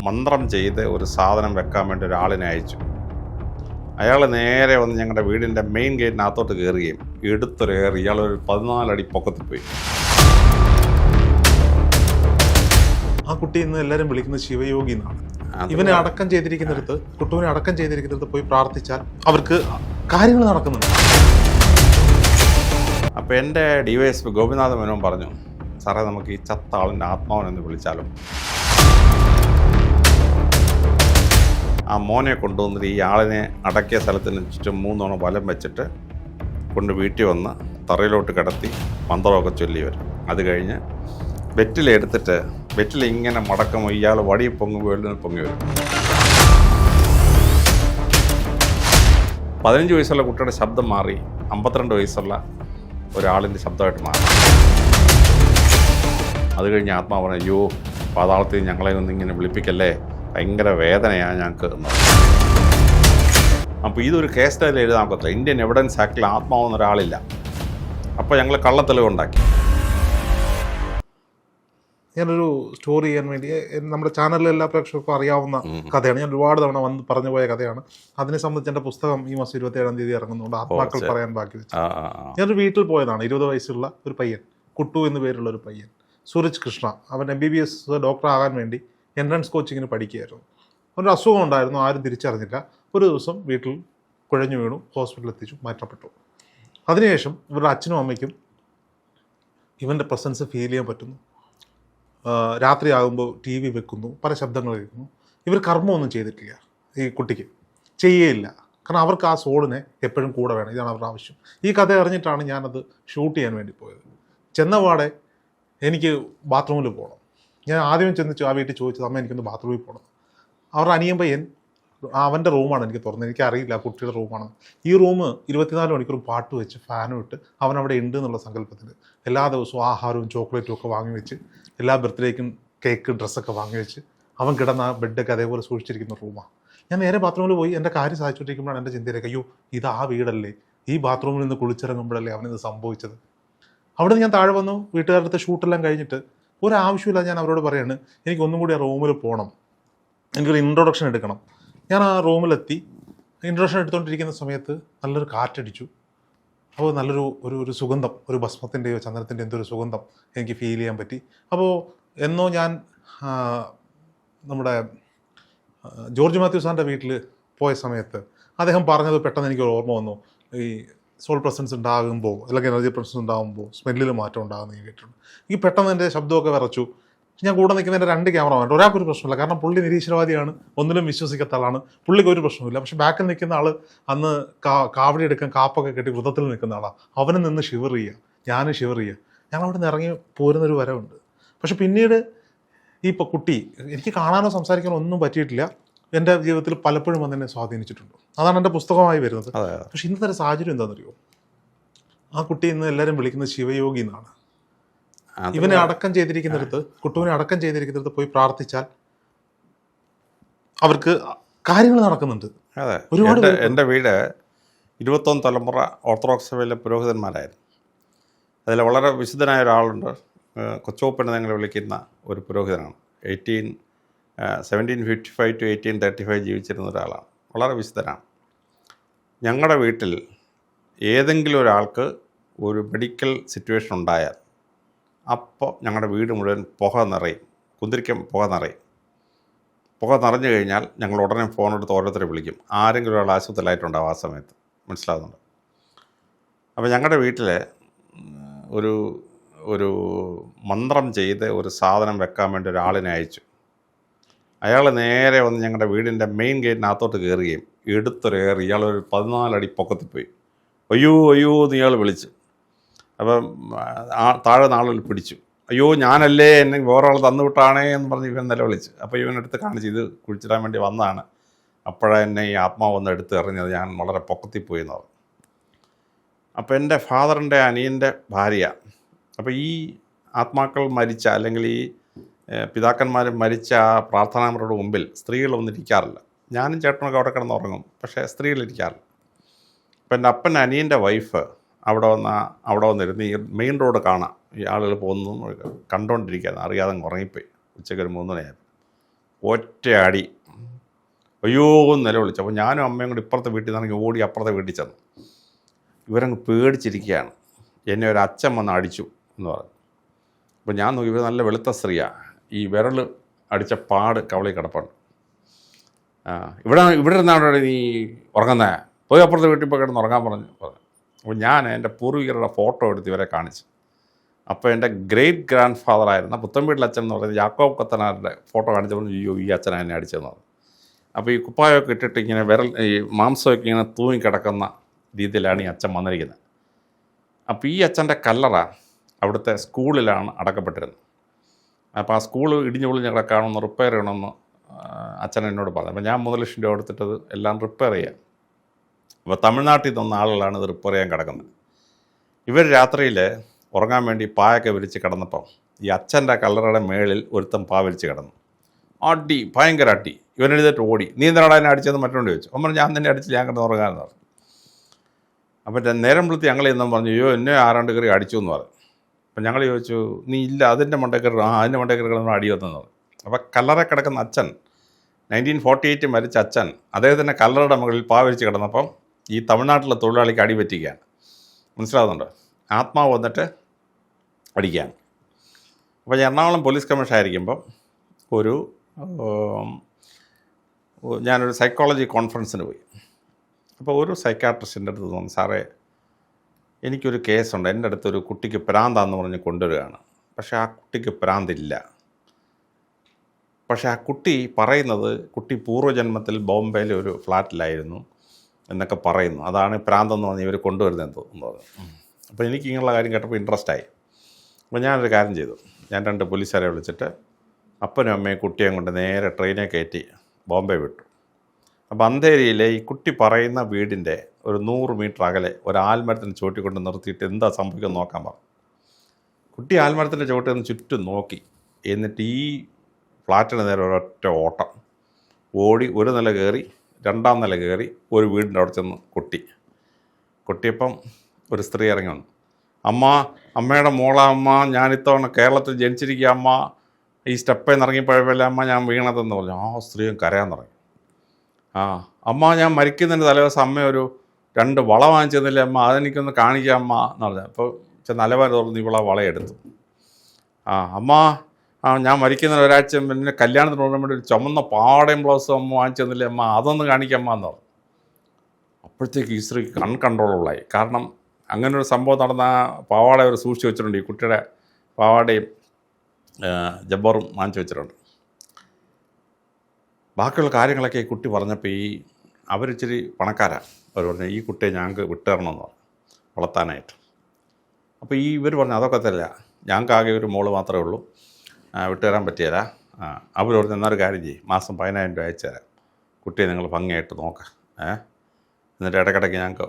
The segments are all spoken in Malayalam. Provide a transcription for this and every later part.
മന്ത്രം ചെയ്ത് ഒരു സാധനം വെക്കാൻ വേണ്ടി ഒരാളിനെ അയച്ചു. അയാൾ നേരെ വന്ന് ഞങ്ങളുടെ വീടിൻ്റെ മെയിൻ ഗേറ്റിനകത്തോട്ട് കയറുകയും എടുത്തൊരേറി ഇയാളൊരു 14 അടി പൊക്കത്തിൽ പോയി. ആ കുട്ടി ഇന്ന് എല്ലാവരും വിളിക്കുന്നത് ശിവയോഗി എന്നാണ്. ഇവനെ അടക്കം ചെയ്തിരിക്കുന്നിടത്ത്, കുട്ടുവിനെ അടക്കം ചെയ്തിരിക്കുന്നിടത്ത് പോയി പ്രാർത്ഥിച്ചാൽ അവർക്ക് കാര്യങ്ങൾ നടക്കുന്നുണ്ട്. അപ്പോൾ എൻ്റെ DYSP ഗോപിനാഥ മേനോൻ പറഞ്ഞു, സാറേ നമുക്ക് ഈ ചത്ത ആളിൻ്റെ ആത്മാവനെന്ന് വിളിച്ചാലും. ആ മോനെ കൊണ്ടുവന്നിട്ട് ഈ ആളിനെ അടക്കിയ സ്ഥലത്തിന് ചുറ്റും 3 തവണ വലം വെച്ചിട്ട് കൊണ്ട് വീട്ടിൽ വന്ന് തറയിലോട്ട് കിടത്തി മന്ത്രമൊക്കെ ചൊല്ലി വരും. അത് കഴിഞ്ഞ് വെറ്റിലെടുത്തിട്ട് വെറ്റിൽ ഇങ്ങനെ മടക്കുമ്പോൾ ഇയാൾ വടി പൊങ്ങി വരും. 15 വയസ്സുള്ള കുട്ടിയുടെ ശബ്ദം മാറി 52 വയസ്സുള്ള ഒരാളിൻ്റെ ശബ്ദമായിട്ട് മാറി. അത് കഴിഞ്ഞ് ആത്മാവ് പറഞ്ഞു, അയ്യോ പാതാളത്തിൽ ഞങ്ങളെ ഒന്നിങ്ങനെ വിളിപ്പിക്കല്ലേ, ഭയങ്കര വേദനയാണ് ഞങ്ങൾക്ക് എന്ന്. അപ്പോൾ ഇതൊരു കേസ് സ്റ്റൈൽ എഴുതാൻ പറ്റില്ല. ഇന്ത്യൻ എവിഡൻസ് ആക്ടിൽ ആത്മാവെന്ന ഒരാളില്ല. അപ്പോൾ ഞങ്ങൾ കള്ളത്തെളിവുണ്ടാക്കി. ഞാനൊരു സ്റ്റോറി ചെയ്യാൻ വേണ്ടി നമ്മുടെ ചാനലിലെ എല്ലാ പ്രേക്ഷകർക്കും അറിയാവുന്ന കഥയാണ്. ഞാൻ ഒരുപാട് തവണ വന്ന് പറഞ്ഞു പോയ കഥയാണ്. അതിനെ സംബന്ധിച്ച് എൻ്റെ പുസ്തകം ഈ മാസം 27-ാം തീയതി ഇറങ്ങുന്നുണ്ട്. ആത്മാക്കൾ പറയാൻ ബാക്കി വെച്ചു. ഞാനൊരു വീട്ടിൽ പോയതാണ്. 20 വയസ്സുള്ള ഒരു പയ്യൻ, കുട്ടു എന്ന് പേരുള്ള ഒരു പയ്യൻ, സൂരജ് കൃഷ്ണ. അവൻ MBBS ഡോക്ടർ ആകാൻ വേണ്ടി എൻട്രൻസ് കോച്ചിങ്ങിന് പഠിക്കുകയായിരുന്നു. അവനൊരു അസുഖം ഉണ്ടായിരുന്നു, ആരും തിരിച്ചറിഞ്ഞില്ല. ഒരു ദിവസം വീട്ടിൽ കുഴഞ്ഞു വീണു, ഹോസ്പിറ്റലിൽ എത്തിച്ചു, മാറ്റപ്പെട്ടു. അതിനുശേഷം ഇവരുടെ അച്ഛനും അമ്മയ്ക്കും ഇവൻ്റെ പ്രസൻസ് ഫീൽ ചെയ്യാൻ പറ്റുന്നു. രാത്രിയാകുമ്പോൾ TV വെക്കുന്നു, പല ശബ്ദങ്ങൾ കേൾക്കുന്നു. ഇവർ കർമ്മമൊന്നും ചെയ്തിട്ടില്ല, ഈ കുട്ടിക്ക് ചെയ്യുകയില്ല. കാരണം അവർക്ക് ആ സോളിനെ എപ്പോഴും കൂടെ വേണം, ഇതാണ് അവരുടെ ആവശ്യം. ഈ കഥ അറിഞ്ഞിട്ടാണ് ഞാനത് ഷൂട്ട് ചെയ്യാൻ വേണ്ടി പോയത്. ചെന്നപാടെ എനിക്ക് ബാത്റൂമിൽ പോകണം. ഞാൻ ആദ്യം ചെന്ന് ആ വീട്ടിൽ ചോദിച്ചത്, അമ്മ എനിക്കൊന്ന് ബാത്റൂമിൽ പോകണം. അവരുടെ അനിയൻ പയ്യൻ, അവൻ്റെ റൂമാണ് എനിക്ക് തുറന്നത്. എനിക്കറിയില്ല കുട്ടിയുടെ റൂമാണ്. ഈ റൂം 24 മണിക്കൂറും പാട്ട് വെച്ച് ഫാനും ഇട്ട് അവൻ അവിടെ ഉണ്ട് എന്നുള്ള സങ്കല്പത്തിൽ എല്ലാ ദിവസവും ആഹാരവും ചോക്ലേറ്റും ഒക്കെ വാങ്ങി വെച്ച്, എല്ലാ ബർത്ത്ഡേക്കും കേക്ക് ഡ്രസ്സൊക്കെ വാങ്ങി വെച്ച് അവൻ കിടന്ന ബെഡൊക്കെ അതേപോലെ സൂക്ഷിച്ചിരിക്കുന്ന റൂമാണ്. ഞാൻ നേരെ ബാത്റൂമിൽ പോയി എൻ്റെ കാര്യം സാധിച്ചുകൊണ്ടിരിക്കുമ്പോഴാണ് എൻ്റെ ചിന്തയിലേക്ക്, അയ്യോ ഇത് ആ വീടല്ലേ, ഈ ബാത്റൂമിൽ നിന്ന് കുളിച്ചിറങ്ങുമ്പോഴല്ലേ അവനിത് സംഭവിച്ചത്. അവിടെ നിന്ന് ഞാൻ താഴെ വന്നു. വീട്ടുകാരുടെ അടുത്ത് ഷൂട്ടെല്ലാം കഴിഞ്ഞിട്ട് ഒരാവശ്യമില്ല, ഞാൻ അവരോട് പറയാണ്, എനിക്ക് ഒന്നും കൂടി ആ റൂമിൽ പോകണം, എനിക്കൊരു ഇൻട്രൊഡക്ഷൻ എടുക്കണം. ഞാൻ ആ റൂമിലെത്തി. ഇൻട്രൊഡക്ഷൻ എടുത്തുകൊണ്ടിരിക്കുന്ന സമയത്ത് നല്ലൊരു കാറ്റടിച്ചു. അപ്പോൾ നല്ലൊരു ഒരു സുഗന്ധം, ഒരു ഭസ്മത്തിൻ്റെയോ ചന്ദനത്തിൻ്റെ എന്തൊരു സുഗന്ധം എനിക്ക് ഫീൽ ചെയ്യാൻ പറ്റി. അപ്പോൾ എന്നോ ഞാൻ നമ്മുടെ ജോർജ് മാത്യു സാറിൻ്റെ വീട്ടിൽ പോയ സമയത്ത് അദ്ദേഹം പറഞ്ഞത് പെട്ടെന്ന് എനിക്കൊരു ഓർമ്മ വന്നു. ഈ സോൾ പ്രസൻസ് ഉണ്ടാകുമ്പോൾ അല്ലെങ്കിൽ എനർജി പ്രസൻസ് ഉണ്ടാകുമ്പോൾ സ്മെല്ലിൽ മാറ്റം ഉണ്ടാകുന്ന ഞാൻ കേട്ടിട്ടുണ്ട്. എനിക്ക് പെട്ടെന്ന് എൻ്റെ ശബ്ദമൊക്കെ വിറച്ചു. ഞാൻ കൂടെ നിൽക്കുന്നതിൻ്റെ 2 ക്യാമറമാൻ, ഒരാൾക്കൊരു പ്രശ്നമില്ല, കാരണം പുള്ളി നിരീശ്വരവാദിയാണ്, ഒന്നിലും വിശ്വസിക്കാത്ത ആളാണ്, പുള്ളിക്ക് ഒരു പ്രശ്നമില്ല. പക്ഷെ ബാക്കിൽ നിൽക്കുന്ന ആൾ അന്ന് കാവടി എടുക്കാൻ കാപ്പൊക്കെ കെട്ടി വൃത്തത്തിൽ നിൽക്കുന്ന ആളാണ്. അവന് നിന്ന് ഷിവർ ചെയ്യുക, ഞാനും ഷിവർ ചെയ്യുക. ഞങ്ങൾ അവിടെ നിന്ന് ഇറങ്ങി പോരുന്നൊരു വരവുണ്ട്. പക്ഷെ പിന്നീട് ഈ കുട്ടി എനിക്ക് കാണാനോ സംസാരിക്കാനോ ഒന്നും പറ്റിയിട്ടില്ല. എൻ്റെ ജീവിതത്തിൽ പലപ്പോഴും വന്ന് എന്നെ സ്വാധീനിച്ചിട്ടുണ്ട്. അതാണ് എൻ്റെ പുസ്തകമായി വരുന്നത്. പക്ഷെ ഇന്നത്തെ സാഹചര്യം എന്താണെന്നറിയോ, ആ കുട്ടി ഇന്ന് എല്ലാവരും വിളിക്കുന്നത് ശിവയോഗി എന്നാണ്. ഇവനെ അടക്കം ചെയ്തിരിക്കുന്നിടത്ത്, കുട്ടുവിനെ അടക്കം ചെയ്തിരിക്കുന്നിടത്ത് പോയി പ്രാർത്ഥിച്ചാൽ അവർക്ക് കാര്യങ്ങൾ നടക്കുന്നുണ്ട്. അതെ, ഒരുപാട്. എൻ്റെ വീട് 21 തലമുറ ഓർത്തഡോക്സ് സഭയിലെ പുരോഹിതന്മാരായിരുന്നു. അതിൽ വളരെ വിശുദ്ധനായ ഒരാളുണ്ട്, കൊച്ചോപ്പൻ ഞങ്ങൾ വിളിക്കുന്ന ഒരു പുരോഹിതനാണ്. 1755 to 1835 ജീവിച്ചിരുന്ന ഒരാളാണ്, വളരെ വിശുദ്ധനാണ്. ഞങ്ങളുടെ വീട്ടിൽ ഏതെങ്കിലും ഒരാൾക്ക് ഒരു മെഡിക്കൽ സിറ്റുവേഷൻ ഉണ്ടായാൽ അപ്പോൾ ഞങ്ങളുടെ വീട് മുഴുവൻ പുക നിറയും, കുന്തിരിക്കം പുക നിറയും. പുക നിറഞ്ഞു കഴിഞ്ഞാൽ ഞങ്ങൾ ഉടനെ ഫോണെടുത്ത് ഓരോരുത്തരെ വിളിക്കും, ആരെങ്കിലും ഒരാൾ ആശുപത്രിയിലായിട്ടുണ്ടാവും ആ സമയത്ത്. മനസ്സിലാകുന്നുണ്ട്. അപ്പോൾ ഞങ്ങളുടെ വീട്ടിൽ ഒരു മന്ത്രം ചെയ്ത് ഒരു സാധനം വെക്കാൻ വേണ്ടി ഒരാളിനെ അയച്ചു. അയാൾ നേരെ വന്ന് ഞങ്ങളുടെ വീടിൻ്റെ മെയിൻ ഗേറ്റിനകത്തോട്ട് കയറുകയും എടുത്തൊരേറി ഇയാളൊരു 14 അടി പൊക്കത്തിൽ പോയി. അയ്യോ അയ്യോ എന്ന് ഇയാൾ വിളിച്ചു. അപ്പം താഴെ നാളുകൾ പിടിച്ചു. അയ്യോ ഞാനല്ലേ, എന്നെ വേറെ ആൾ തന്നുവിട്ടാണേ എന്ന് പറഞ്ഞ് ഇവൻ നിലവിളിച്ച്. അപ്പോൾ ഇവനെടുത്ത് കാണിച്ച് ഇത് കുഴിച്ചിടാൻ വേണ്ടി വന്നതാണ്. അപ്പോഴാണ് എന്നെ ഈ ആത്മാവ് വന്ന് എടുത്ത് എറിഞ്ഞത്, ഞാൻ വളരെ പൊക്കത്തിൽ പോയി എന്ന് പറഞ്ഞു. അപ്പോൾ എൻ്റെ ഫാദറിൻ്റെ അനിയൻ്റെ ഭാര്യ, അപ്പോൾ ഈ ആത്മാക്കൾ മരിച്ച അല്ലെങ്കിൽ ഈ പിതാക്കന്മാർ മരിച്ച ആ പ്രാർത്ഥനാമരുടെ മുമ്പിൽ സ്ത്രീകളൊന്നും ഇരിക്കാറില്ല. ഞാനും ചേട്ടനൊക്കെ അവിടെ കിടന്ന് ഉറങ്ങും, പക്ഷേ സ്ത്രീകളിരിക്കാറില്ല. അപ്പോൾ എൻ്റെ അപ്പൻ അനിയൻ്റെ വൈഫ് അവിടെ വന്നിരുന്ന് ഈ മെയിൻ റോഡ് കാണാം, ഈ ആളുകൾ പോകുന്നു കണ്ടുകൊണ്ടിരിക്കുകയായിരുന്നു. അറിയാതെ ഉറങ്ങിപ്പോയി. ഉച്ചയ്ക്ക് ഒരു 3 മണിയായിരുന്നു. ഒറ്റ അടി. അയ്യോ എന്ന് നിലവിളിച്ചു. അപ്പോൾ ഞാനും അമ്മയും കൂടി ഇപ്പുറത്തെ വീട്ടിൽ നിന്നാണെങ്കിൽ ഓടി അപ്പുറത്തെ വീട്ടിൽ ചെന്നു. ഇവരങ്ങ് പേടിച്ചിരിക്കുകയാണ്. എന്നെ ഒരു അച്ഛൻ വന്ന് അടിച്ചു എന്ന് പറഞ്ഞു. അപ്പോൾ ഞാൻ നോക്കി, ഇവർ നല്ല വെളുത്ത സ്ത്രീയാണ്. ഈ വിരൽ അടിച്ച പാട് കവളിൽ കിടപ്പുണ്ട്. ഇവിടെ ഇരുന്നാണ് നീ ഉറങ്ങുന്നത്, പോയി അപ്പുറത്തെ വീട്ടിൽ പോയി കിടന്ന് ഉറങ്ങാൻ പറഞ്ഞു. അപ്പോൾ ഞാൻ എൻ്റെ പൂർവികരുടെ ഫോട്ടോ എടുത്ത് ഇവരെ കാണിച്ചു. അപ്പോൾ എൻ്റെ ഗ്രേറ്റ് ഗ്രാൻഡ് ഫാദറായിരുന്ന പുത്തൻവീട്ടിൽ അച്ഛൻ എന്ന് പറയുന്നത് യാക്കോബ് കത്തനാരുടെ ഫോട്ടോ കാണിച്ചപ്പോൾ അയ്യോ ഈ അച്ഛനാണ് എന്നെ അടിച്ചതെന്ന് പറഞ്ഞു. അപ്പോൾ ഈ കുപ്പായമൊക്കെ ഇട്ടിട്ട് ഇങ്ങനെ ഈ മാംസമൊക്കെ ഇങ്ങനെ തൂങ്ങിക്കിടക്കുന്ന രീതിയിലാണ് ഈ അച്ഛൻ വന്നിരിക്കുന്നത്. അപ്പോൾ ഈ അച്ഛൻ്റെ കല്ലറ അവിടുത്തെ സ്കൂളിലാണ് അടക്കപ്പെട്ടിരുന്നത്. അപ്പോൾ ആ സ്കൂൾ ഇടിഞ്ഞു പൊളിഞ്ഞ് കിടക്കാണെന്ന് റിപ്പയർ ചെയ്യണമെന്ന് അച്ഛൻ എന്നോട് പറഞ്ഞു. അപ്പോൾ ഞാൻ 3 ലക്ഷം രൂപ എടുത്തിട്ടത് എല്ലാം റിപ്പയർ ചെയ്യാം. അപ്പോൾ തമിഴ്നാട്ടിൽ നിന്ന ആളുകളാണ് ഇത് റിപ്പയർ ചെയ്യാൻ കിടക്കുന്നത്. ഇവർ രാത്രിയിൽ ഉറങ്ങാൻ വേണ്ടി പായൊക്കെ വിരിച്ച് കിടന്നപ്പം ഈ അച്ഛൻ്റെ കല്ലറയുടെ മേളിൽ ഒരുത്തം പാ വിരിച്ച് കിടന്നു. അടി, ഭയങ്കര അടി. ഇവനെഴുതിട്ട് ഓടി. നീ എന്തിനാണ് എന്നെ അടിച്ചതെന്ന് മറ്റോണ്ട് ചോദിച്ചു. അവൻ ഞാൻ തന്നെ അടിച്ച് ഞാൻ കിടന്ന് ഉറങ്ങാമെന്ന് പറഞ്ഞു. അപ്പം നേരം വിളിച്ച് ഞങ്ങൾ ഇന്നും പറഞ്ഞു, അയ്യോ എന്നെ ആരാണ്ട് കയറി അടിച്ചു എന്ന് പറഞ്ഞു. അപ്പം ഞങ്ങൾ ചോദിച്ചു, നീ ഇല്ല അതിൻ്റെ മണ്ടക്കറി, അതിൻ്റെ മണ്ടക്കറി കിടന്ന് അടി വന്നെന്ന് പറഞ്ഞു. അപ്പോൾ കല്ലറ കിടക്കുന്ന അച്ഛൻ 1948 മരിച്ച അച്ഛൻ അദ്ദേഹത്തിൻ്റെ കല്ലറയുടെ മുകളിൽ പാ വിരിച്ച് കിടന്നപ്പം ഈ തമിഴ്നാട്ടിലെ തൊഴിലാളിക്ക് അടി പറ്റിക്കുകയാണ്. മനസ്സിലാവുന്നുണ്ടോ? ആത്മാവ് വന്നിട്ട് അടിക്കുകയാണ്. അപ്പോൾ എറണാകുളം പോലീസ് കമ്മീഷൻ ആയിരിക്കുമ്പം ഞാനൊരു സൈക്കോളജി കോൺഫറൻസിന് പോയി. അപ്പോൾ ഒരു സൈക്കാട്രിസ്റ്റിൻ്റെ അടുത്ത് തോന്നി, സാറേ എനിക്കൊരു കേസുണ്ട്, എൻ്റെ അടുത്തൊരു കുട്ടിക്ക് പ്രാന്താന്ന് പറഞ്ഞ് കൊണ്ടുവരികയാണ്. പക്ഷേ ആ കുട്ടിക്ക് പ്രാന്തില്ല. പക്ഷേ ആ കുട്ടി പറയുന്നത് കുട്ടി പൂർവ്വജന്മത്തിൽ ബോംബെയിലെ ഒരു ഫ്ലാറ്റിലായിരുന്നു എന്നൊക്കെ പറയുന്നു. അതാണ് പ്രാന്തെന്ന് പറഞ്ഞ് ഇവർ കൊണ്ടുവരുന്നത് എന്ന് പറഞ്ഞു. അപ്പോൾ എനിക്ക് ഇങ്ങനെയുള്ള കാര്യം കേട്ടപ്പോൾ ഇൻട്രസ്റ്റായി. അപ്പോൾ ഞാനൊരു കാര്യം ചെയ്തു. ഞാൻ 2 പോലീസുകാരെ വിളിച്ചിട്ട് അപ്പനും അമ്മയും കുട്ടിയും കൊണ്ട് നേരെ ട്രെയിനെ കയറ്റി ബോംബെ വിട്ടു. അപ്പോൾ അന്ധേരിയിലെ ഈ കുട്ടി പറയുന്ന വീടിൻ്റെ ഒരു 100 മീറ്റർ അകലെ ഒരു ആൽമരത്തിന് ചുവട്ടിക്കൊണ്ട് നിർത്തിയിട്ട് എന്താ സംഭവിക്കുന്നത് നോക്കാൻ പറഞ്ഞു. കുട്ടി ആൽമരത്തിൻ്റെ ചുവട്ടിൽ നിന്ന് ചുറ്റും നോക്കി. എന്നിട്ട് ഈ ഫ്ലാറ്റിന് നേരെ ഒരൊറ്റ ഓട്ടം ഓടി, ഒരു നില കയറി, 2ാം നില കയറി, ഒരു വീടിൻ്റെ അവിടെ ചെന്ന് കൊട്ടിയപ്പം ഒരു സ്ത്രീ ഇറങ്ങി വന്നു. അമ്മയുടെ മോളമ്മ, ഞാനിത്തവണ കേരളത്തിൽ ജനിച്ചിരിക്കുക അമ്മ, ഈ സ്റ്റെപ്പിൽ നിന്ന് ഇറങ്ങിപ്പോഴല്ലേ അമ്മ ഞാൻ വീണതെന്ന് പറഞ്ഞു. ആ സ്ത്രീയും കരയാൻ തുടങ്ങി. അമ്മ ഞാൻ മരിക്കുന്നതിൻ്റെ തലേദിവസം അമ്മ ഒരു 2 വള വാങ്ങിച്ചു തന്നില്ലേ അമ്മ, അതെനിക്കൊന്ന് കാണിക്കാം അമ്മ എന്ന് പറഞ്ഞു. അപ്പോൾ നിലവാരം തുറന്ന് ഇവളെ വളയെടുത്തു. അമ്മ ഞാൻ മരിക്കുന്നതിന് ഒരാഴ്ച പിന്നെ കല്യാണത്തിന് പോകാൻ വേണ്ടി ഒരു ചുമന്ന പാവാടയും ബ്ലൗസും അമ്മ വാങ്ങിച്ചു തന്നില്ലേ അമ്മ, അതൊന്ന് കാണിക്കാമ്മ എന്ന് പറഞ്ഞു. അപ്പോഴത്തേക്ക് ഈ സ്ത്രീ അൺകൺട്രോളബിളായി. കാരണം അങ്ങനെ ഒരു സംഭവം നടന്ന പാവാട അവർ സൂക്ഷിച്ച് വെച്ചിട്ടുണ്ട്. ഈ കുട്ടിയുടെ പാവാടയും ജബ്ബറും വാങ്ങിച്ചു വെച്ചിട്ടുണ്ട്. ബാക്കിയുള്ള കാര്യങ്ങളൊക്കെ ഈ കുട്ടി പറഞ്ഞപ്പോൾ അവരിച്ചിരി പണക്കാരാണ്. അവർ പറഞ്ഞു ഈ കുട്ടിയെ ഞങ്ങൾക്ക് വിട്ടുതരണമെന്ന് പറഞ്ഞു വളർത്താനായിട്ട്. അപ്പോൾ ഇവർ പറഞ്ഞു അതൊക്കെ തരില്ല, ഞങ്ങൾക്ക് ആകെ ഒരു മോള് മാത്രമേ ഉള്ളൂ, വിട്ടുതരാൻ പറ്റിയല്ല. അവർ പറഞ്ഞു എന്നൊരു കാര്യം ചെയ്യും, മാസം 10,000 രൂപ അയച്ചു തരാം, കുട്ടിയെ നിങ്ങൾ ഭംഗിയായിട്ട് നോക്കാം, എന്നിട്ട് ഇടയ്ക്കിടയ്ക്ക് ഞങ്ങൾക്ക്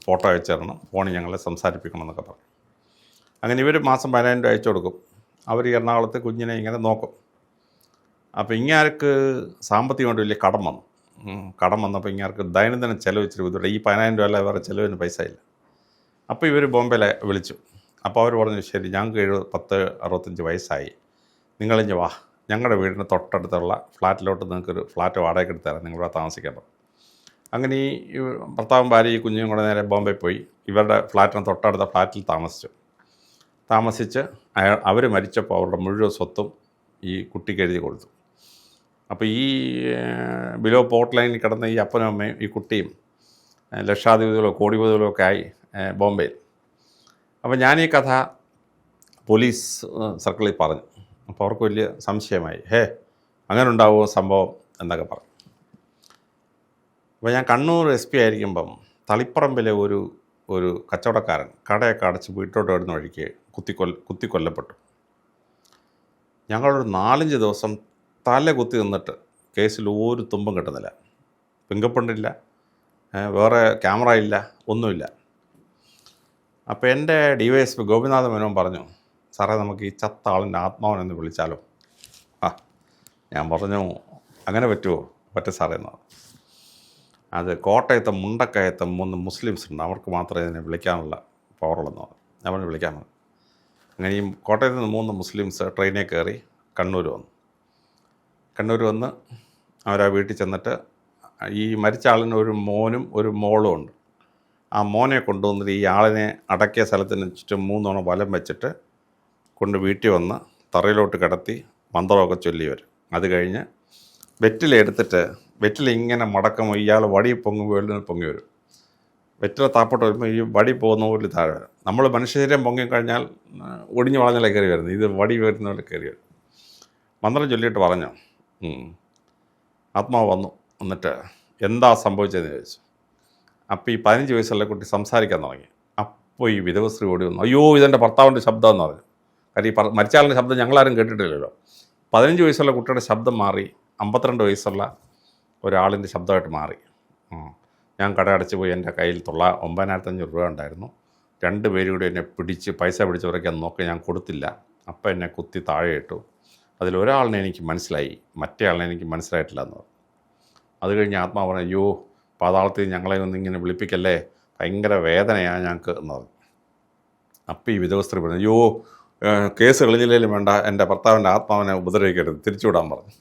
ഫോട്ടോ അയച്ചു തരണം, ഫോണിൽ ഞങ്ങളെ സംസാരിപ്പിക്കണം എന്നൊക്കെ പറഞ്ഞു. അങ്ങനെ ഇവർ മാസം 10,000 രൂപ അയച്ചു കൊടുക്കും. അവർ എറണാകുളത്ത് കുഞ്ഞിനെ ഇങ്ങനെ നോക്കും. അപ്പോൾ ഇങ്ങാർക്ക് സാമ്പത്തികമായിട്ട് വലിയ കടം വന്നു. കടം വന്നപ്പോൾ ഇങ്ങാർക്ക് ദൈനംദിനം ചിലവ് ഇച്ചിരി ബുദ്ധിമുട്ട്. ഈ 10,000 രൂപ അല്ല വേറെ ചിലവിന് പൈസ ഇല്ല. അപ്പോൾ ഇവർ ബോംബെയിലെ വിളിച്ചു. അപ്പോൾ അവർ പറഞ്ഞു ശരി, ഞങ്ങൾക്ക് 65 വയസ്സായി, നിങ്ങളിഞ്ഞ് വാ, ഞങ്ങളുടെ വീടിന് തൊട്ടടുത്തുള്ള ഫ്ലാറ്റിലോട്ട് നിങ്ങൾക്കൊരു ഫ്ലാറ്റ് വാടകയ്ക്ക് എടുത്ത് തരാം, നിങ്ങളിവിടെ താമസിക്കാൻ പറഞ്ഞു. അങ്ങനെ ഈ ഭർത്താവും ഭാര്യ ഈ കുഞ്ഞും കൂടെ നേരെ ബോംബെ പോയി ഇവരുടെ ഫ്ലാറ്റിന് തൊട്ടടുത്ത ഫ്ലാറ്റിൽ താമസിച്ച് അവർ മരിച്ചപ്പോൾ അവരുടെ മുഴുവൻ സ്വത്തും ഈ കുട്ടിക്ക് എഴുതി കൊടുത്തു. അപ്പോൾ ഈ ബിലോ പോർട്ട് ലൈനിൽ കിടന്ന ഈ അപ്പനും അമ്മയും ഈ കുട്ടിയും ലക്ഷാധിപതികളോ കോടിപതികളോ ഒക്കെ ആയി ബോംബെയിൽ. അപ്പോൾ ഞാൻ ഈ കഥ പോലീസ് സർക്കിളിൽ പറഞ്ഞു. അപ്പോൾ അവർക്ക് വലിയ സംശയമായി, അങ്ങനെ ഉണ്ടാവുമോ സംഭവം എന്നൊക്കെ പറഞ്ഞു. അപ്പോൾ ഞാൻ കണ്ണൂർ SP ആയിരിക്കുമ്പം തളിപ്പറമ്പിലെ ഒരു കച്ചവടക്കാരൻ കടയൊക്കെ അടച്ച് വീട്ടോട്ട് വരുന്ന വഴിക്ക് കുത്തിക്കൊല്ലപ്പെട്ടു. ഞങ്ങളൊരു 4-5 ദിവസം തല കുത്തി നിന്നിട്ട് കേസിൽ ഒരു തുമ്പും കിട്ടുന്നില്ല. ഫിംഗർ പ്രിൻ്റില്ല, വേറെ ക്യാമറ ഇല്ല, ഒന്നുമില്ല. അപ്പോൾ എൻ്റെ DYSP ഗോപിനാഥ മേനോൻ പറഞ്ഞു, സാറേ നമുക്ക് ഈ ചത്ത ആളിൻ്റെ ആത്മാവിനൊന്ന് വിളിച്ചാലോ? ഞാൻ പറഞ്ഞു അങ്ങനെ പറ്റുമോ? പറ്റും സാറേ എന്ന് പറഞ്ഞു. അത് കോട്ടയത്തെ മുണ്ടക്കയത്തെ 3 മുസ്ലിംസ് ഉണ്ട്, അവർക്ക് മാത്രമേ ഇതിനെ വിളിക്കാനുള്ള പവറുള്ളെന്ന് പറഞ്ഞു. അവനെ വിളിക്കാൻ പറഞ്ഞു. അങ്ങനെ ഈ കോട്ടയത്ത് നിന്ന് 3 മുസ്ലിംസ് ട്രെയിനിൽ കയറി കണ്ണൂർ വന്നു. കണ്ണൂർ വന്ന് അവരാ വീട്ടിൽ ചെന്നിട്ട് ഈ മരിച്ച ആളിന് ഒരു മോനും ഒരു മോളും ഉണ്ട്. ആ മോനെ കൊണ്ടുവന്നിട്ട് ഈ ആളിനെ അടക്കിയ സ്ഥലത്തിന് ചുറ്റും 3 തവണ വലം വെച്ചിട്ട് കൊണ്ട് വീട്ടിൽ വന്ന് തറയിലോട്ട് കിടത്തി മന്ത്രമൊക്കെ ചൊല്ലി വരും. അത് കഴിഞ്ഞ് വെറ്റിലെടുത്തിട്ട് വെറ്റില ഇങ്ങനെ മടക്കുമ്പോൾ ഇയാൾ വടി പൊങ്ങി വരും. വെറ്റില താപ്പോട്ട് വരുമ്പോൾ ഈ വടി പോകുന്ന പോലെ താഴെ വരും. നമ്മൾ മനുഷ്യശരീരം പൊങ്ങിക്കഴിഞ്ഞാൽ ഒടിഞ്ഞു വളഞ്ഞാലേ കയറി വരുന്നത്, ഇത് വടി വരുന്ന പോലെ കയറി വരും. മന്ത്രം ചൊല്ലിയിട്ട് പറഞ്ഞു. ആത്മാവ് വന്നു. എന്നിട്ട് എന്താ സംഭവിച്ചതെന്ന് ചോദിച്ചു. അപ്പോൾ ഈ 15 വയസ്സുള്ള കുട്ടി സംസാരിക്കാൻ തുടങ്ങി. അപ്പോൾ ഈ വിധവസ്ത്രീ ഓടി വന്നു. അയ്യോ, ഇതെൻ്റെ ഭർത്താവിൻ്റെ ശബ്ദം എന്ന് പറഞ്ഞു. കാര്യം ഈ മരിച്ചാളിൻ്റെ ശബ്ദം ഞങ്ങളാരും കേട്ടിട്ടില്ലല്ലോ. 15 വയസ്സുള്ള കുട്ടിയുടെ ശബ്ദം മാറി 52 വയസ്സുള്ള ഒരാളിൻ്റെ ശബ്ദമായിട്ട് മാറി. ഞാൻ കട അടച്ചു പോയി. എൻ്റെ കയ്യിൽ 9,500 രൂപ ഉണ്ടായിരുന്നു. 2 പേരും കൂടി എന്നെ പിടിച്ച് പൈസ പിടിച്ചവരൊക്കെ നോക്കി, ഞാൻ കൊടുത്തില്ല. അപ്പം എന്നെ കുത്തി താഴെ ഇട്ടു. അതിലൊരാളിനെ എനിക്ക് മനസ്സിലായി, മറ്റേ ആളിനെ എനിക്ക് മനസ്സിലായിട്ടില്ല എന്ന് പറഞ്ഞു. അത് കഴിഞ്ഞ് ആത്മാവ് പറഞ്ഞു, അയ്യോ പാതാളത്തിൽ ഞങ്ങളെ ഒന്നും ഇങ്ങനെ വിളിപ്പിക്കല്ലേ, ഭയങ്കര വേദനയാണ് ഞങ്ങൾക്ക് എന്ന് പറഞ്ഞു. അപ്പം ഈ വിധവസ്ത്രീ പറഞ്ഞു, അയ്യോ കേസ് കളിഞ്ഞില്ലേലും വേണ്ട, എൻ്റെ ഭർത്താവിൻ്റെ ആത്മാവിനെ ഉപദ്രവിക്കരുത്, തിരിച്ചുവിടാൻ പറഞ്ഞു.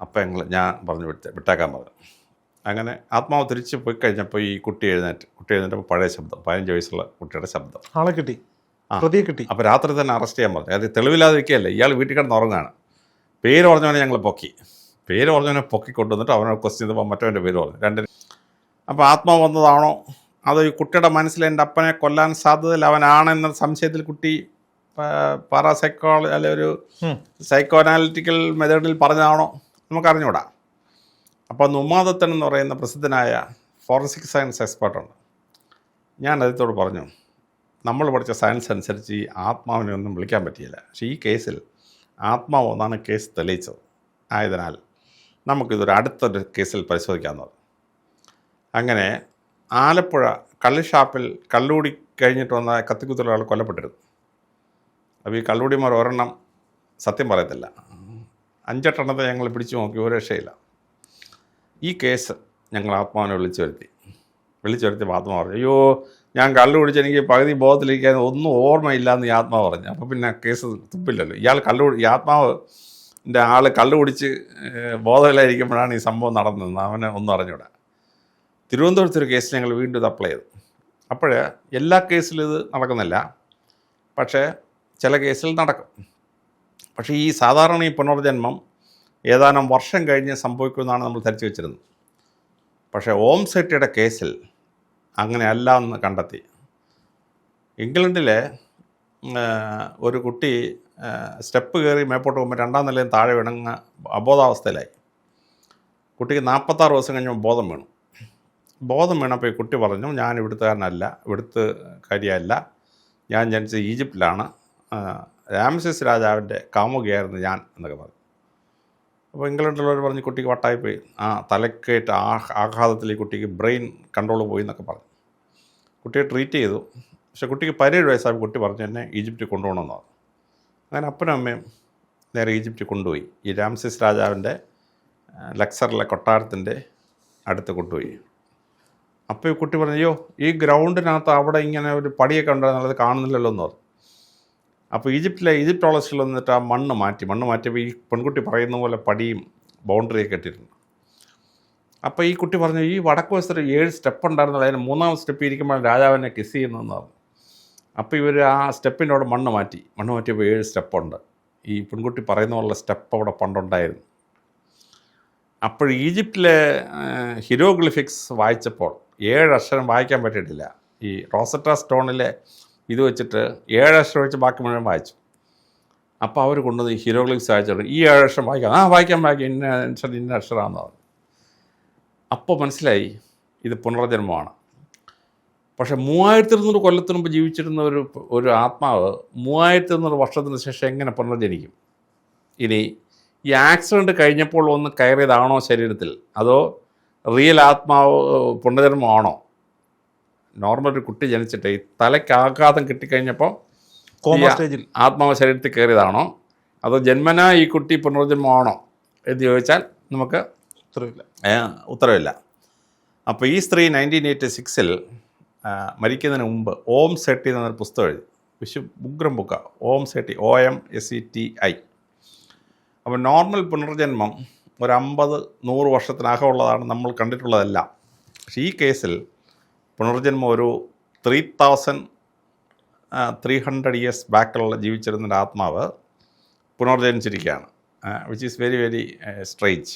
അപ്പം ഞാൻ പറഞ്ഞു വിട്ടേക്കാൻ പറഞ്ഞു. അങ്ങനെ ആത്മാവ് തിരിച്ച് പോയി കഴിഞ്ഞപ്പോൾ ഈ കുട്ടി എഴുന്നേറ്റപ്പോൾ പഴയ ശബ്ദം, 15 വയസ്സുള്ള കുട്ടിയുടെ ശബ്ദം. ആളെ കിട്ടി, പ്രതിയെ കിട്ടി. അപ്പോൾ രാത്രി തന്നെ അറസ്റ്റ് ചെയ്യാൻ പറഞ്ഞു. അത് തെളിവില്ലാതിരിക്കുകയല്ലേ, ഇയാൾ വീട്ടിൽ കിടന്ന് ഉറങ്ങാണ്. പേര് പറഞ്ഞവനെ ഞങ്ങൾ പൊക്കി കൊണ്ടുവന്നിട്ട് അവനെ ക്വസ്റ്റ്യൻ ചെയ്തപ്പോൾ മറ്റവൻ്റെ പേര് പറഞ്ഞു. 2. അപ്പോൾ ആത്മാവ് വന്നതാണോ അതോ ഈ കുട്ടിയുടെ മനസ്സിൽ എൻ്റെ അപ്പനെ കൊല്ലാൻ സാധ്യതയില്ല അവനാണെന്ന സംശയത്തിൽ കുട്ടി അല്ലെ ഒരു സൈക്കോ അനാലിറ്റിക്കൽ മെത്തേഡിൽ പറഞ്ഞതാണോ നമുക്കറിഞ്ഞൂടാ. അപ്പോൾ നുമാദത്തൻ എന്ന് പറയുന്ന പ്രസിദ്ധനായ ഫോറൻസിക് സയൻസ് എക്സ്പേർട്ടുണ്ട്. ഞാൻ അദ്ദേഹത്തോട് പറഞ്ഞു, നമ്മൾ പഠിച്ച സയൻസ് അനുസരിച്ച് ഈ ആത്മാവിനെ ഒന്നും വിളിക്കാൻ പറ്റിയില്ല. പക്ഷേ ഈ കേസിൽ ആത്മാവ് ഒന്നാണ് കേസ് തെളിയിച്ചത്. ആയതിനാൽ നമുക്കിതൊരു അടുത്തൊരു കേസിൽ പരിശോധിക്കാമെന്ന് പറഞ്ഞു. അങ്ങനെ ആലപ്പുഴ കള്ളുഷാപ്പിൽ കള്ളുകൂടി കഴിഞ്ഞിട്ട് വന്ന കത്തിക്കുത്തൊരാൾ കൊല്ലപ്പെട്ടിരുന്നു. അപ്പോൾ ഈ കള്ളുകൂടിമാർ ഒരെണ്ണം സത്യം പറയത്തില്ല. 5-8 എണ്ണത്തെ ഞങ്ങൾ പിടിച്ചു നോക്കി, ഒരു രക്ഷയില്ല. ഈ കേസ് ഞങ്ങൾ ആത്മാവിനെ വിളിച്ചു വരുത്തി ആത്മാവ് പറഞ്ഞു, അയ്യോ ഞാൻ കള്ളു കുടിച്ച് എനിക്ക് പകുതി ബോധത്തിലിരിക്കാൻ ഒന്നും ഓർമ്മയില്ല എന്ന് ഈ ആത്മാവ് പറഞ്ഞു. അപ്പോൾ പിന്നെ കേസ് തുപ്പില്ലല്ലോ. ഈ ആത്മാവിൻ്റെ ആൾ കള്ളു കുടിച്ച് ബോധമില്ലായിരിക്കുമ്പോഴാണ് ഈ സംഭവം നടന്നതെന്ന് അവനെ ഒന്നും അറിഞ്ഞൂടാ. തിരുവനന്തപുരത്തൊരു കേസ് ഞങ്ങൾ വീണ്ടും ഇത് അപ്ലൈ ചെയ്തു. അപ്പോൾ എല്ലാ കേസിലും ഇത് നടക്കുന്നില്ല, പക്ഷേ ചില കേസിൽ നടക്കും. പക്ഷേ ഈ സാധാരണ ഈ പുനർജന്മം ഏതാനും വർഷം കഴിഞ്ഞ് സംഭവിക്കുമെന്നാണ് നമ്മൾ ധരിച്ചു വെച്ചിരുന്നത്. പക്ഷേ ഓം സെട്ടിയുടെ കേസിൽ അങ്ങനെയല്ല എന്ന് കണ്ടെത്തി. ഇംഗ്ലണ്ടിലെ ഒരു കുട്ടി സ്റ്റെപ്പ് കയറി മേപ്പോട്ട് പോകുമ്പോൾ 2ാം നിലയിൽ താഴെ വീണങ്ങ് അബോധാവസ്ഥയിലായി. കുട്ടിക്ക് 46 ദിവസം കഴിഞ്ഞപ്പോൾ ബോധം വീണപ്പോൾ ഈ കുട്ടി പറഞ്ഞു, ഞാൻ ഇവിടുത്തുകാരനല്ല, ഇവിടുത്തെ കാര്യമല്ല, ഞാൻ ജനിച്ചത് ഈജിപ്തിലാണ്, രാമസേസ് രാജാവിൻ്റെ കാമുകിയായിരുന്നു ഞാൻ എന്നൊക്കെ പറഞ്ഞു. അപ്പോൾ ഇംഗ്ലണ്ടിലുള്ളവർ പറഞ്ഞ് കുട്ടിക്ക് വട്ടായിപ്പോയി, തലക്കേറ്റ ആഘാതത്തിൽ ഈ കുട്ടിക്ക് ബ്രെയിൻ കൺട്രോൾ പോയി എന്നൊക്കെ പറഞ്ഞു. കുട്ടിയെ ട്രീറ്റ് ചെയ്തു. പക്ഷേ കുട്ടിക്ക് 17 വയസ്സായപ്പോൾ കുട്ടി പറഞ്ഞു എന്നെ ഈജിപ്തിൽ കൊണ്ടുപോകണമെന്ന് പറഞ്ഞു. അങ്ങനെ അപ്പനും അമ്മയും നേരെ ഈജിപ്തിൽ കൊണ്ടുപോയി. ഈ രാംസേസ് രാജാവിൻ്റെ ലക്സറിലെ കൊട്ടാരത്തിൻ്റെ അടുത്ത് കൊണ്ടുപോയി. അപ്പോൾ ഈ കുട്ടി പറഞ്ഞു, അയ്യോ ഈ ഗ്രൗണ്ടിനകത്ത് അവിടെ ഇങ്ങനെ ഒരു പടിയൊക്കെ ഉണ്ടായിരുന്നുള്ളത് കാണുന്നില്ലല്ലോ എന്ന് പറഞ്ഞു. അപ്പോൾ ഈജിപ്റ്റോളജിസ്റ്റിൽ വന്നിട്ട് ആ മണ്ണ് മാറ്റിയപ്പോൾ ഈ പെൺകുട്ടി പറയുന്ന പോലെ പടിയും ബൗണ്ടറിയൊക്കെ ഇട്ടിട്ടുണ്ട്. അപ്പോൾ ഈ കുട്ടി പറഞ്ഞു, ഈ വടക്ക് വശത്തൊരു 7 സ്റ്റെപ്പ് ഉണ്ടായിരുന്നത്, അതിന് 3ാം സ്റ്റെപ്പ് ഇരിക്കുമ്പോൾ രാജാവിനെ കിസ് ചെയ്യുന്നതെന്ന് പറഞ്ഞു. അപ്പോൾ ഇവർ ആ സ്റ്റെപ്പിൻ്റെ അവിടെ മണ്ണ് മാറ്റിയപ്പോൾ 7 സ്റ്റെപ്പുണ്ട്. ഈ പെൺകുട്ടി പറയുന്ന പോലുള്ള സ്റ്റെപ്പ് അവിടെ പണ്ടുണ്ടായിരുന്നു. അപ്പോൾ ഈജിപ്തിലെ ഹീറോഗ്ലിഫിക്സ് വായിച്ചപ്പോൾ 7 അക്ഷരം വായിക്കാൻ പറ്റിയിട്ടില്ല. ഈ റോസറ്റ സ്റ്റോണിലെ ഇത് വെച്ചിട്ട് 7 അക്ഷരം വെച്ച് ബാക്കി മുഴുവൻ വായിച്ചു. അപ്പോൾ അവർ കൊണ്ടുവന്ന് ഈ ഹീറോഗ്ലിഫിക്സ് വായിച്ചു, ഈ 7 അക്ഷരം വായിക്കാം ഇന്ന അക്ഷരമാണെന്ന് പറഞ്ഞു. അപ്പോൾ മനസ്സിലായി ഇത് പുനർജന്മമാണ്. പക്ഷേ 3200 കൊല്ലത്തിന് മുമ്പ് ജീവിച്ചിരുന്ന ഒരു ആത്മാവ് 3200 വർഷത്തിന് ശേഷം എങ്ങനെ പുനർജനിക്കും? ഇനി ഈ ആക്സിഡൻറ്റ് കഴിഞ്ഞപ്പോൾ ഒന്ന് കയറിയതാണോ ശരീരത്തിൽ, അതോ റിയൽ ആത്മാവ് പുനർജന്മമാണോ? നോർമൽ ഒരു കുട്ടി ജനിച്ചിട്ട് ഈ തലയ്ക്ക് ആഘാതം കിട്ടിക്കഴിഞ്ഞപ്പോൾ കോമ സ്റ്റേജിൽ ആത്മാവ് ശരീരത്തിൽ കയറിയതാണോ, അതോ ജന്മനാ ഈ കുട്ടി പുനർജന്മമാണോ എന്ന് ചോദിച്ചാൽ നമുക്ക് ഉത്തരവില്ല. അപ്പോൾ ഈ സ്ത്രീ 1986 മരിക്കുന്നതിന് മുമ്പ് ഓം സെട്ടി എന്നൊരു പുസ്തകം എഴുതി. ഉഗ്രം ബുക്കാണ്. ഓം സെട്ടി, OMSETI. അപ്പോൾ നോർമൽ പുനർജന്മം ഒരു 50-100 വർഷത്തിനകമുള്ളതാണ് നമ്മൾ കണ്ടിട്ടുള്ളതെല്ലാം. പക്ഷേ ഈ കേസിൽ പുനർജന്മം ഒരു 3300 ഇയേഴ്സ് ബാക്കിലുള്ള ജീവിച്ചിരുന്നൊരു ആത്മാവ് പുനർജനിച്ചിരിക്കുകയാണ്, which is very very strange.